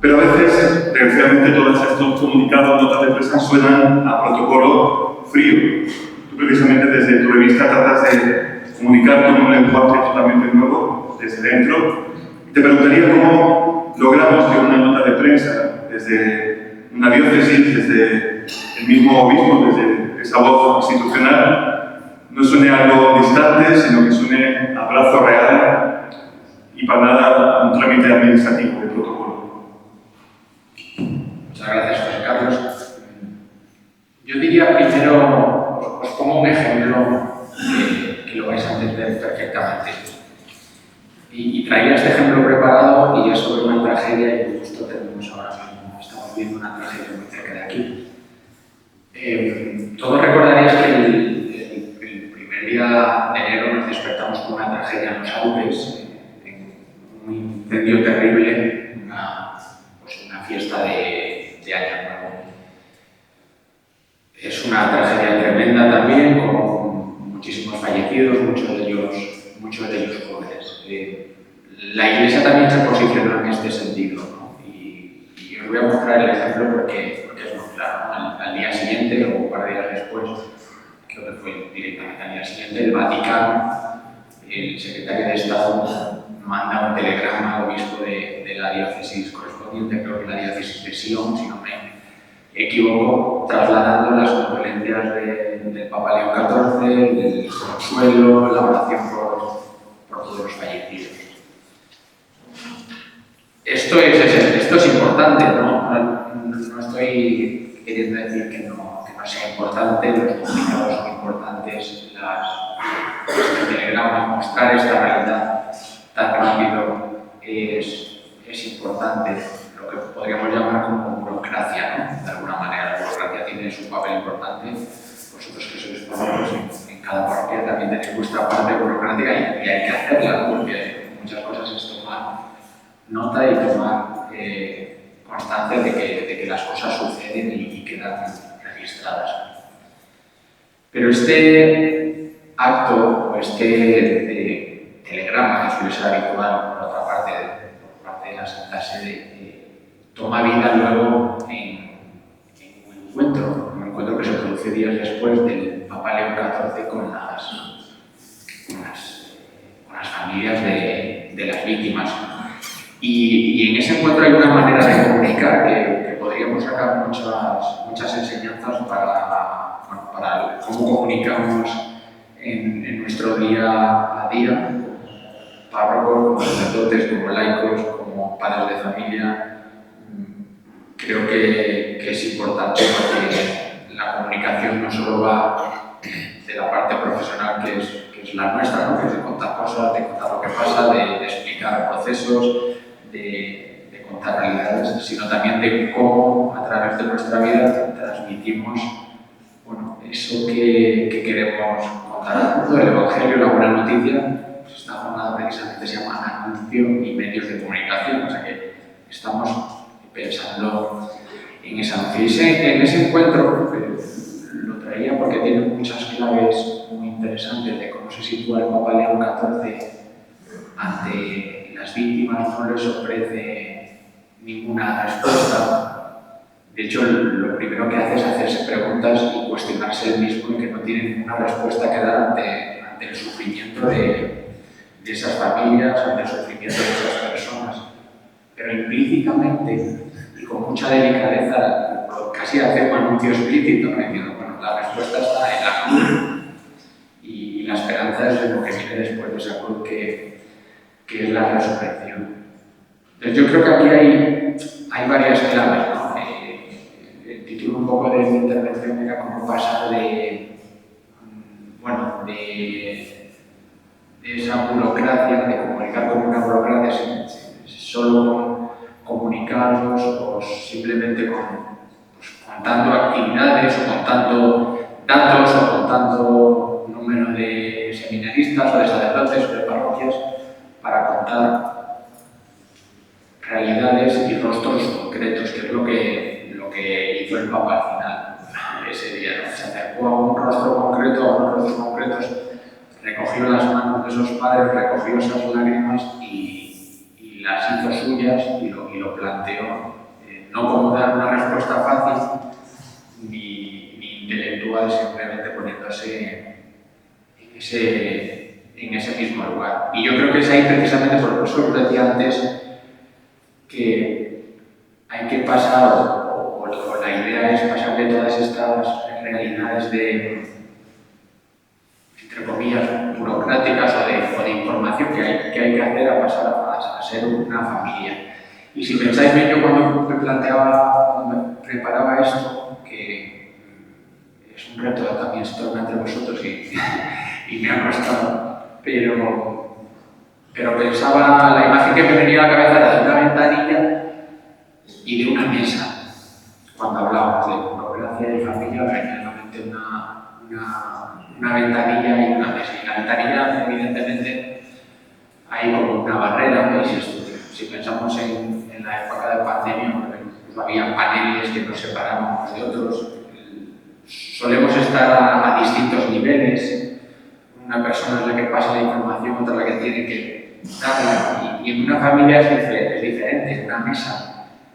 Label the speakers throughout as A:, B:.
A: Pero a veces, desgraciadamente, todos estos comunicados, notas de prensa, suenan a protocolo frío. Tú, precisamente, desde tu revista tratas de comunicar con un lenguaje totalmente nuevo, desde dentro. Te preguntaría cómo logramos que una nota de prensa, desde una diócesis, desde el mismo obispo, desde esa voz institucional, no suene algo distante, sino que suene a brazo real y para nada un trámite administrativo de protocolo.
B: Muchas gracias, José Carlos. Yo diría primero, os pongo un ejemplo que lo vais a entender perfectamente. Y traía este ejemplo preparado y es sobre una tragedia y justo tenemos ahora mismo, estamos viendo una tragedia muy cerca de aquí. Todos recordaréis que el primer día de enero nos despertamos con una tragedia en los Alpes, en un incendio terrible, una fiesta de Año Nuevo. Es una tragedia tremenda también, con muchísimos fallecidos, muchos de ellos jóvenes. La Iglesia también se posicionó en este sentido, ¿no? Y os voy a mostrar el ejemplo porque es muy claro, ¿no? Al día siguiente, o un par de días después, creo que fue directamente al día siguiente, el Vaticano, el secretario de Estado, manda un telegrama al obispo de la diócesis correspondiente, creo que la diócesis de Sion, si no me equivoco, trasladando las condolencias del Papa León XIV, del consuelo, la oración por todos los fallecidos. Esto es importante, ¿no? No estoy queriendo decir que no sea importante, los comunicados son importantes, este telegrama, mostrar esta realidad tan rápido es importante, lo que podríamos llamar como burocracia, ¿no? De alguna manera, la burocracia tiene su papel importante. Vosotros que sois párrocos en cada parroquia también tenéis vuestra parte burocrática y hay que hacerla, ¿no? Porque muchas cosas es tomar nota y tomar constancia de que las cosas suceden y quedan registradas. Pero este acto o este telegrama, que suele ser habitual por otra parte, por parte de la Santa Sede, toma vida luego en un encuentro que se produce días después del Papa León XIV con las familias de las víctimas. Y en ese encuentro hay una manera de comunicar que podríamos sacar muchas enseñanzas para cómo comunicamos en nuestro día a día, como párrocos, como sacerdotes, como laicos, como padres de familia. Creo que es importante porque la comunicación no solo va de la parte profesional que es la nuestra, ¿no? Que es de contar cosas, de contar lo que pasa, de explicar procesos, de contar realidades, sino también de cómo a través de nuestra vida transmitimos eso que queremos contar al mundo, el Evangelio, la buena noticia. Pues esta jornada precisamente se llama Anuncio y Medios de Comunicación, o sea que estamos pensando en ese anuncio. En ese encuentro lo traía porque tiene muchas claves muy interesantes de cómo se sitúa el Papa León XIV ante las víctimas, no les ofrece ninguna respuesta. De hecho, lo primero que hace es hacerse preguntas y cuestionarse él mismo y que no tiene ninguna respuesta que dar ante el sufrimiento de esas familias, ante el sufrimiento de esas personas. Pero implícitamente y con mucha delicadeza, casi hace un anuncio explícito, ¿no? Diciendo, la respuesta está en la cruz y la esperanza es lo que viene después de esa cruz, que es la resurrección. Entonces, yo creo que aquí hay varias claves, ¿no? El título un poco de mi intervención era cómo pasar de esa burocracia, de comunicar con una burocracia solo con comunicados o simplemente contando actividades o contando datos o contando número de seminaristas o de sacerdotes o de parroquias para contar realidades y rostros concretos, que es lo que hizo el Papa al final ese día, ¿no? Se acercó a un rostro concreto, a unos rostros concretos, recogió las manos de esos padres, recogió esas lágrimas y las hizo suyas y lo planteó no como dar una respuesta fácil ni intelectual, simplemente poniéndose en ese mismo lugar. Y yo creo que es ahí precisamente, por eso os decía antes, que hay que pasar, o la idea es pasar de todas estas realidades entre comillas, burocráticas o de información que hay que hacer a pasar a ser una familia. Y si pensáis bien, yo cuando me preparaba esto, que es un reto también estar entre vosotros y me ha costado, pero pensaba, la imagen que me venía a la cabeza era de una ventanilla y de una mesa. Cuando hablábamos de burocracia y familia, me venía a la mente una ventanilla y una mesa. Y la ventanilla, evidentemente, hay como una barrera, si pensamos en la época de pandemia, pues había paneles que nos separaban unos de otros. Solemos estar a distintos niveles. Una persona es la que pasa la información, otra la que tiene que darla. Y en una familia es diferente, en una mesa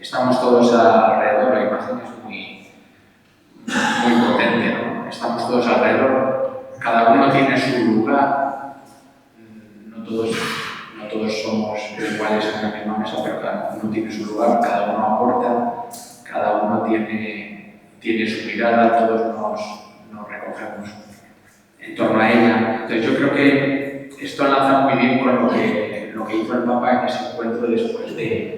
B: estamos todos alrededor, la imagen es muy potente, ¿no? Estamos todos alrededor, cada uno tiene su lugar, no todos somos iguales en la misma mesa, pero cada uno tiene su lugar, cada uno aporta, cada uno tiene su mirada, todos nos recogemos en torno a ella. Entonces yo creo que esto enlaza muy bien con lo que hizo el Papa en ese encuentro después de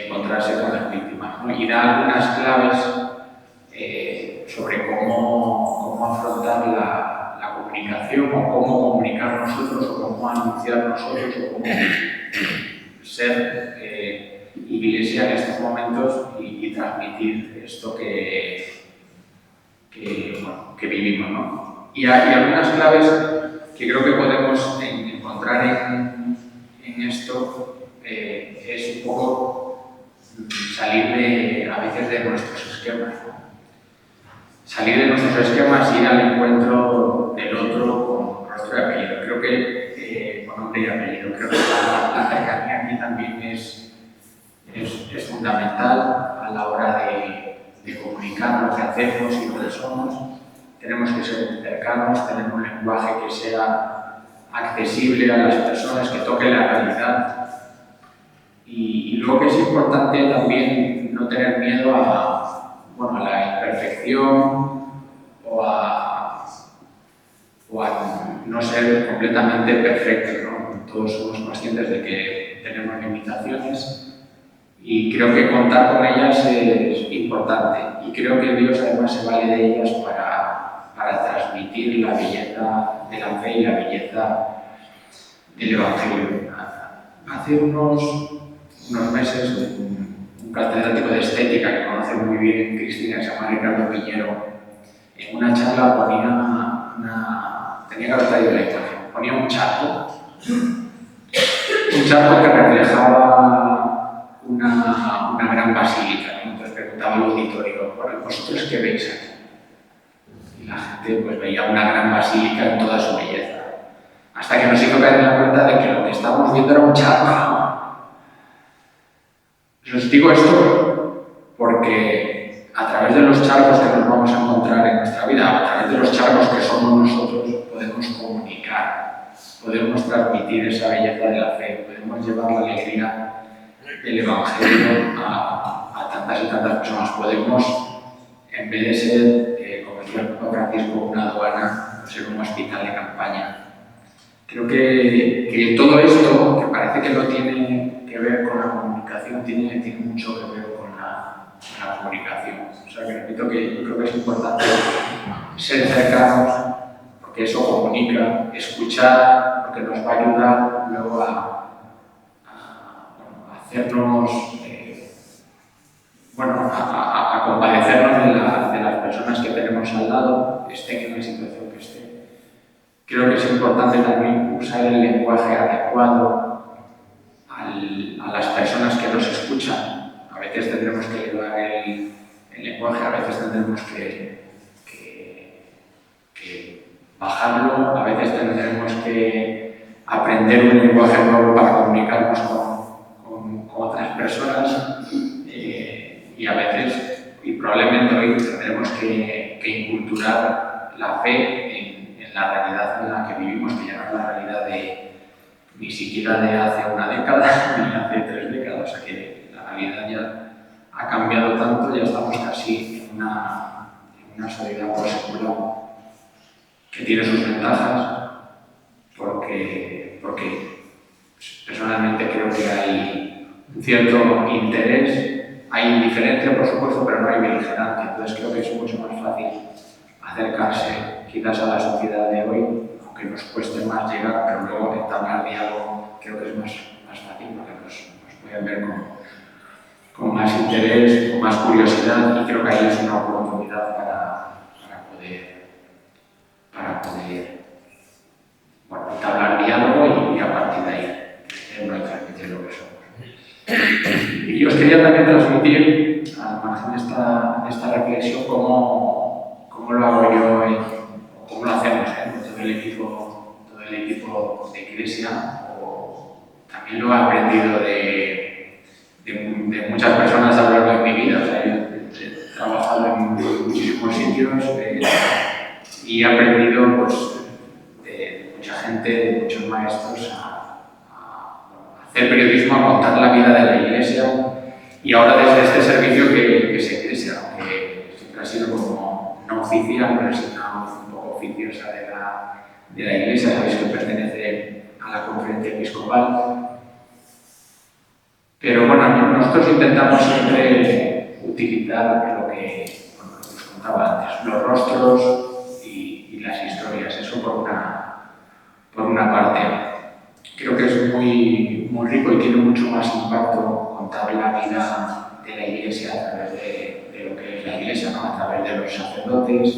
B: encontrarse con las víctimas, ¿no? Y da algunas claves sobre cómo afrontar la comunicación, o cómo comunicar nosotros, o cómo anunciar nosotros, o cómo ser iglesia en estos momentos y transmitir esto que vivimos, ¿no? Y hay algunas claves que creo que podemos encontrar en esto. Es un poco salir a veces de nuestros esquemas, ¿no? Salir de nuestros esquemas y ir al encuentro del otro con rostro y apellido. Creo que, con nombre y apellido, creo que la cercanía aquí también es fundamental a la hora de comunicar lo que hacemos y lo que somos. Tenemos que ser cercanos, tener un lenguaje que sea accesible a las personas, que toque la realidad. Y luego que es importante también no tener miedo a la imperfección o a no ser completamente perfectos, ¿no? Todos somos conscientes de que tenemos limitaciones y creo que contar con ellas es importante. Y creo que Dios además se vale de ellas para transmitir la belleza de la fe y la belleza del Evangelio. Hace unos meses, un catedrático de estética que conoce muy bien Cristina, que se llama Ricardo Piñero, en una charla tenía que haber traído la imagen, ponía un charco que reflejaba una gran basílica, ¿no? Entonces preguntaba al auditorio, bueno, ¿vosotros qué veis aquí? Y la gente pues veía una gran basílica en toda su belleza, hasta que nos hizo caer en la cuenta de que lo que estábamos viendo era un charco. Os digo esto porque a través de los charcos que nos vamos a encontrar en nuestra vida, a través de los charcos que somos nosotros, podemos comunicar, podemos transmitir esa belleza de la fe, podemos llevar la alegría del Evangelio a tantas y tantas personas. Podemos, en vez de ser, como decía el Papa Francisco, una aduana, ser un hospital de campaña. Creo que todo esto, que parece que no tiene que ver con la comunicación, tiene mucho que ver con la comunicación. O sea, que repito que yo creo que es importante ser cercanos, porque eso comunica, escuchar, porque nos va a ayudar luego a hacernos, a compadecernos de las personas que tenemos al lado, estén en la situación que estén. Creo que es importante también usar el lenguaje adecuado a las personas que nos escuchan. A veces tendremos que llevar el lenguaje, a veces tendremos que bajarlo, a veces tendremos que aprender un lenguaje nuevo para comunicarnos con personas y a veces, y probablemente hoy tendremos que inculturar la fe en la realidad en la que vivimos, que ya no es la realidad ni siquiera de hace una década ni hace 3 décadas, o sea que la realidad ya ha cambiado tanto, ya estamos casi en una sociedad post-secular que tiene sus ventajas, porque personalmente creo que hay un cierto interés, hay indiferencia por supuesto, pero no hay beligerancia, entonces creo que es mucho más fácil acercarse quizás a la sociedad de hoy, aunque nos cueste más llegar, pero luego entablar diálogo creo que es más fácil porque nos pueden ver con más interés, con más curiosidad, y creo que ahí es una oportunidad para poder bueno, entablar diálogo y a partir de ahí crecer y transmitir lo que somos. Y os quería también transmitir, al margen de esta reflexión, cómo lo hago yo, cómo lo hacemos todo el equipo de Iglesia, o también lo he aprendido de muchas personas a lo largo de mi vida. O sea, yo he trabajado en muchísimos sitios y he aprendido pues, de mucha gente, de muchos maestros a hacer periodismo, a contar la vida de la Iglesia, y ahora desde este servicio que es Iglesia, aunque siempre ha sido como no oficial, pero sí un poco oficiosa de la Iglesia. Sabéis que pertenece a la conferencia episcopal. Pero bueno, nosotros intentamos siempre utilizar lo que os contaba antes, los rostros y las historias, eso por una parte. Creo que es muy rico y tiene mucho más impacto contar la vida de la Iglesia a través de lo que es la Iglesia, ¿no? A través de los sacerdotes,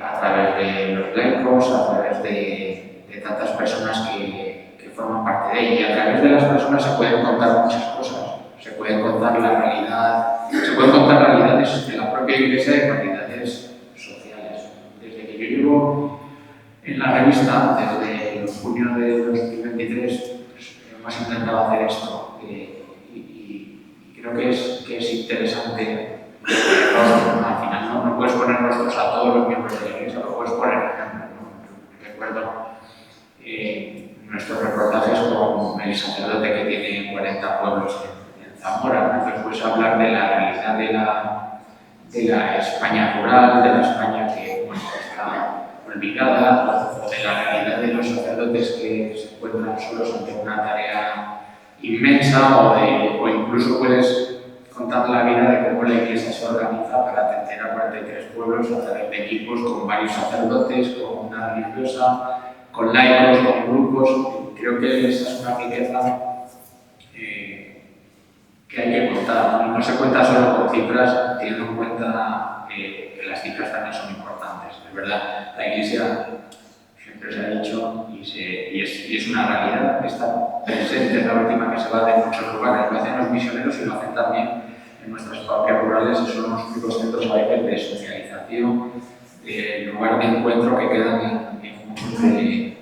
B: a través de los laicos, a través de tantas personas que forman parte de ella, y a través de las personas se pueden contar muchas cosas, se pueden contar realidades de la propia Iglesia y realidades sociales. Desde que yo llevo en la revista, desde junio de 2023, pues, hemos intentado hacer esto y creo que es interesante. Al final no puedes poner rostros a todos los miembros de la Iglesia, lo puedes poner ejemplo. Recuerdo nuestros reportajes con el sacerdote que tiene 40 pueblos en Zamora. Entonces puedes hablar de la realidad de la España rural, de la España que está olvidada, o de la realidad de los sacerdotes que se encuentran solos ante una tarea inmensa, o incluso puedes contar la vida de cómo la Iglesia se organiza para atender a 43 pueblos a través de equipos con varios sacerdotes, con una religiosa, con laicos, con grupos. Creo que esa es una riqueza que hay que contar, ¿no? Y no se cuenta solo con cifras, teniendo en cuenta que las cifras también son importantes. Es verdad, la Iglesia siempre se ha dicho y es una realidad, está presente, es la última que se va de muchos lugares, lo hacen los misioneros y lo hacen también en nuestras parroquias rurales, y son los únicos centros a veces de socialización, lugar de encuentro que quedan en muchos de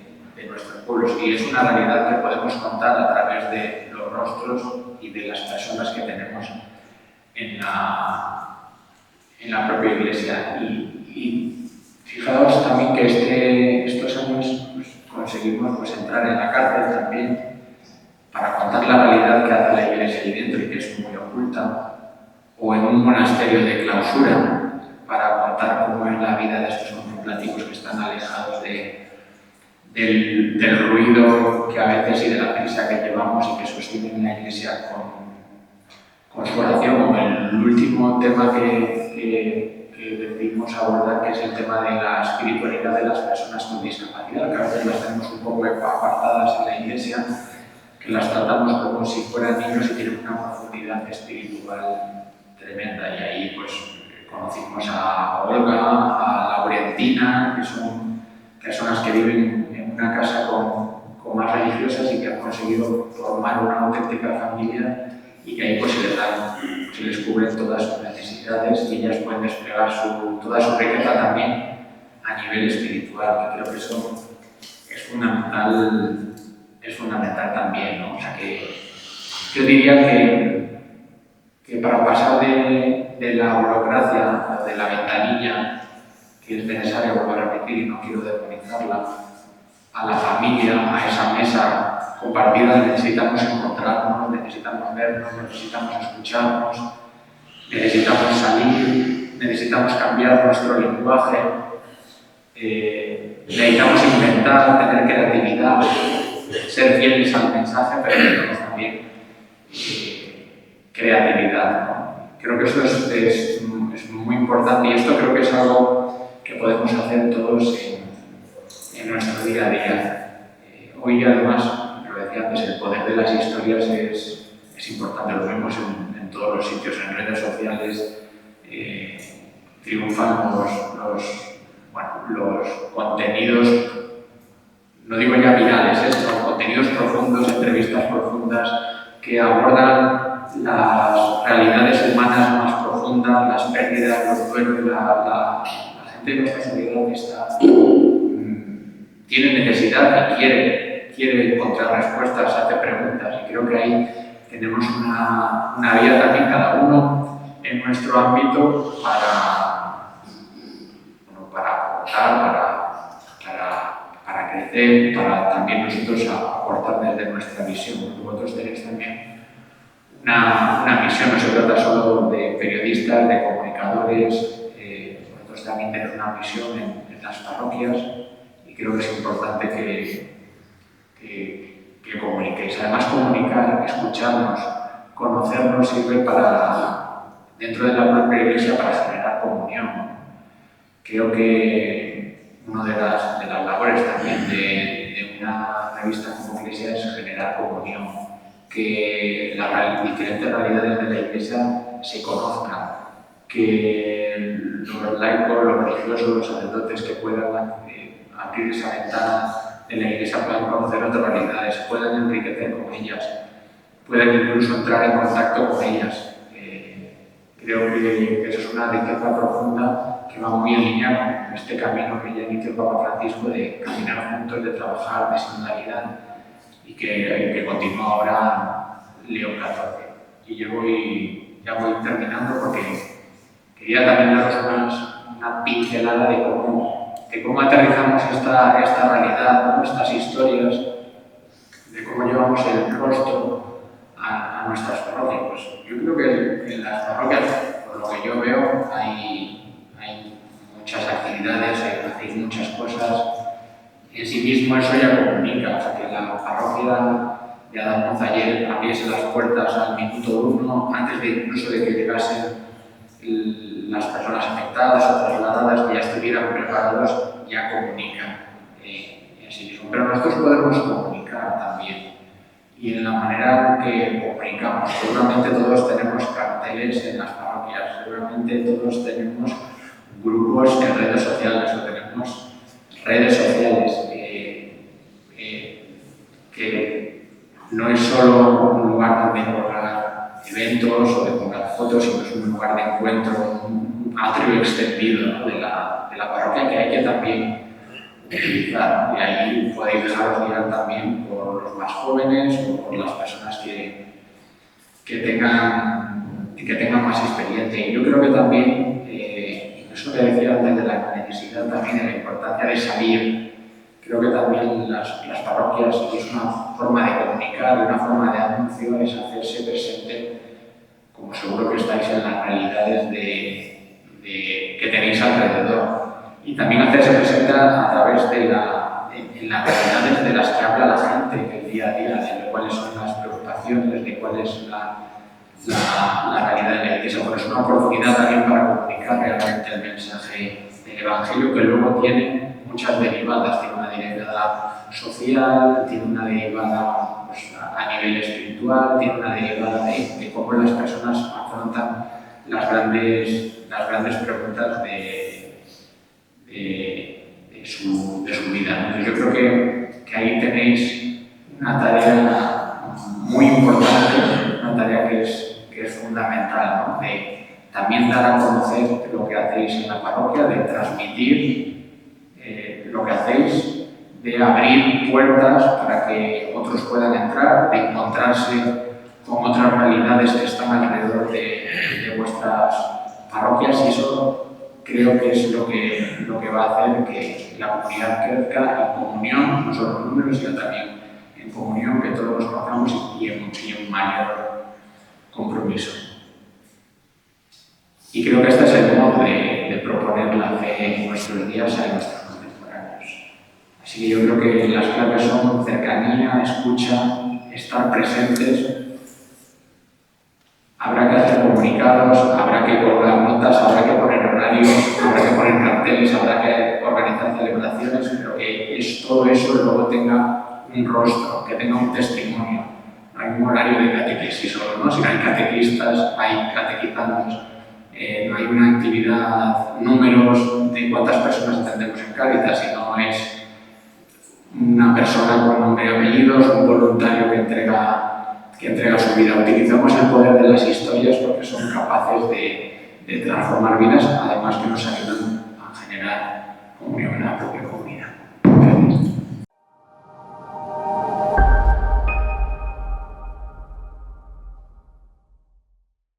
B: nuestros pueblos, y es una realidad que podemos contar a través de los rostros y de las personas que tenemos en la propia Iglesia. Y fijaos también que estos años pues, conseguimos pues, entrar en la cárcel también para contar la realidad que hace la Iglesia ahí dentro y que es muy oculta, o en un monasterio de clausura para contar cómo es la vida de estos contemplativos que están alejados del ruido que a veces y de la prisa que llevamos y que sostienen la Iglesia con su oración, como el último tema que decidimos abordar, que es el tema de la espiritualidad de las personas con discapacidad, que a veces las tenemos un poco apartadas en la Iglesia, que las tratamos como si fueran niños y tienen una profundidad espiritual tremenda. Y ahí pues conocimos a Olga, a Laurentina, que son personas que viven en una casa con más religiosas y que han conseguido formar una auténtica familia, y que ahí pues se les cubren todas sus necesidades y ellas pueden desplegar toda su riqueza también a nivel espiritual, que creo que eso es fundamental también, ¿no? O sea que Yo diría que para pasar de la burocracia o de la ventanilla, que es necesario, vuelvo a repetir y no quiero demonizarla, a la familia, a esa mesa compartida, necesitamos encontrarnos, necesitamos vernos, necesitamos escucharnos, necesitamos salir, necesitamos cambiar nuestro lenguaje, necesitamos inventar, tener creatividad, ser fieles al mensaje, pero necesitamos también creatividad, ¿no? Creo que eso es muy importante y esto creo que es algo que podemos hacer todos en nuestro día a día. Hoy además, lo decía antes, el poder de las historias es importante, lo vemos en todos los sitios, en redes sociales, triunfan los contenidos, no digo ya virales, sino contenidos profundos, entrevistas profundas que abordan las realidades humanas más profundas, las pérdidas, los duelos, la gente de nuestra sociedad tiene necesidad y quiere encontrar respuestas, hace preguntas y creo que ahí tenemos una vía también cada uno en nuestro ámbito para aportar, para crecer, para también nosotros aportar desde nuestra visión. Vosotros tenéis también una misión, no se trata solo de periodistas, de comunicadores, vosotros también tenéis una misión en las parroquias y creo que es importante que comuniquéis. Además, comunicar, escucharnos, conocernos sirve dentro de la propia Iglesia para generar comunión. Creo que una de las labores también de una revista como Iglesia es generar comunión, que las diferentes realidades de la Iglesia se conozcan, que los laicos, los religiosos, los sacerdotes que puedan abrir esa ventana de la Iglesia puedan conocer otras realidades, puedan enriquecer con ellas, puedan incluso entrar en contacto con ellas. Creo que eso es una riqueza profunda que va muy en línea con este camino que ya inició el Papa Francisco de caminar juntos, de trabajar, de sinodalidad y que continúa ahora Leo XIV. Y yo ya voy terminando porque quería también daros una pincelada de cómo aterrizamos esta realidad, ¿no? Estas historias, de cómo llevamos el rostro a nuestras parroquias. Pues yo creo que en las parroquias, por lo que yo veo, hay muchas actividades, hacéis muchas cosas. En sí mismo eso ya comunica, o sea, que la parroquia ya damos ayer abriese las puertas al minuto 1, antes incluso de que llegasen las personas afectadas o trasladadas, que ya estuvieran preparados, ya comunican en sí mismo. Pero nosotros podemos comunicar también. Y en la manera en que comunicamos, seguramente todos tenemos carteles en las parroquias, seguramente todos tenemos grupos en redes sociales o tenemos redes sociales que no es solo un lugar donde colgar eventos o de colgar fotos, sino es un lugar de encuentro, un atrio extendido, ¿no? de la parroquia que hay que también utilizar. Y ahí podéis dejaros guiar también por los más jóvenes o por las personas que tengan más experiencia. Y yo creo que también, eso que decía antes de la necesidad también de la importancia de salir, creo que también las parroquias es una forma de comunicar, una forma de anuncio, es hacerse presente, como seguro que estáis en las realidades que tenéis alrededor. Y también hacerse presente a través de las realidades de las que habla la gente, el día a día, de cuáles son las preocupaciones, de cuál es la realidad de la Iglesia. Pues es una oportunidad también para comunicar realmente el mensaje del Evangelio, que luego tiene muchas derivadas. Tiene una derivada social, tiene una derivada pues, a nivel espiritual, tiene una derivada de cómo las personas afrontan las grandes preguntas de su vida. Entonces, yo creo que ahí tenéis una tarea muy importante, una tarea que es fundamental, ¿no? De también dar a conocer lo que hacéis en la parroquia, de transmitir lo que hacéis, de abrir puertas para que otros puedan entrar, de encontrarse con otras realidades que están alrededor de vuestras parroquias, y eso creo que es lo que va a hacer que la comunidad crezca en comunión, no solo en números, sino también en comunión, que todos nos conozcamos y en mayor compromiso. Y creo que este es el modo de proponer la fe en nuestros días a nuestros contemporáneos. Así que yo creo que las claves son cercanía, escucha, estar presentes. Habrá que hacer comunicados, habrá que colgar notas, habrá que poner horarios, habrá que poner carteles, habrá que organizar celebraciones, pero que todo eso luego tenga un rostro, que tenga un testimonio. No hay un horario de catequesis solo, ¿no? Si no hay catequistas, hay catequizantes. No hay una actividad, números de cuántas personas entendemos en Cáritas, sino es una persona con nombre y apellidos, un voluntario que entrega su vida. Utilizamos el poder de las historias porque son capaces de transformar vidas, además que nos ayudan